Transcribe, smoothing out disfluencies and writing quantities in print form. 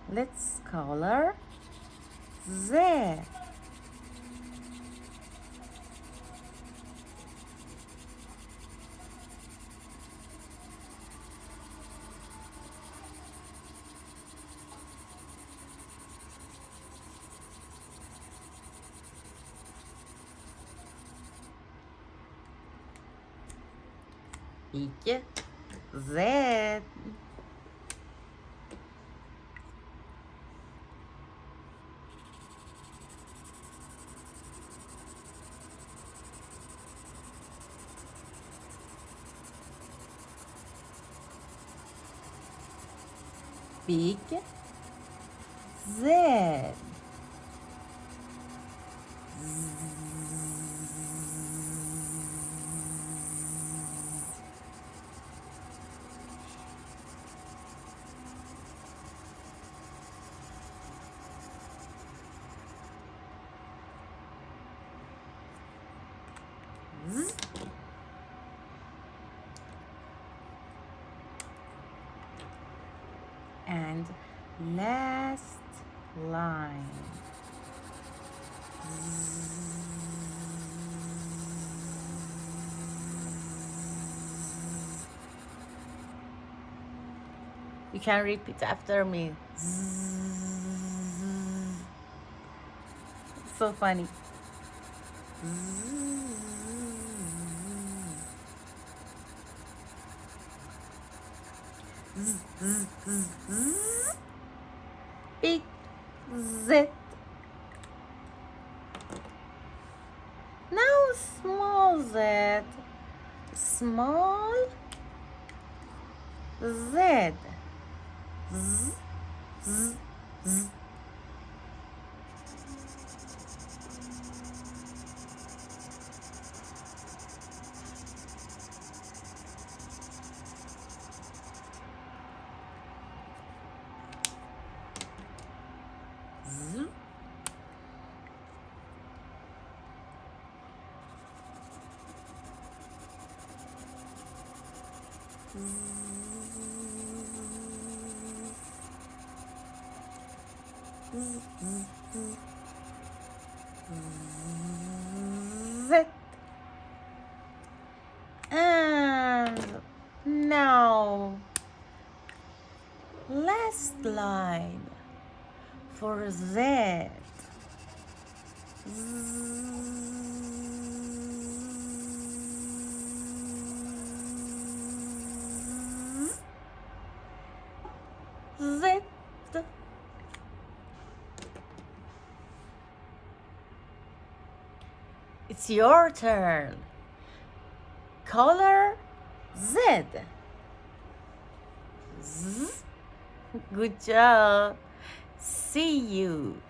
Let's color Z. İki Z. Big Z. And last line. You can repeat after me. So funny. Big Z. Now small Z. Small Z. Z, z, z. Z. Z. And now last line for Z. Z. It's your turn. Color Z. Z. Good job. See you.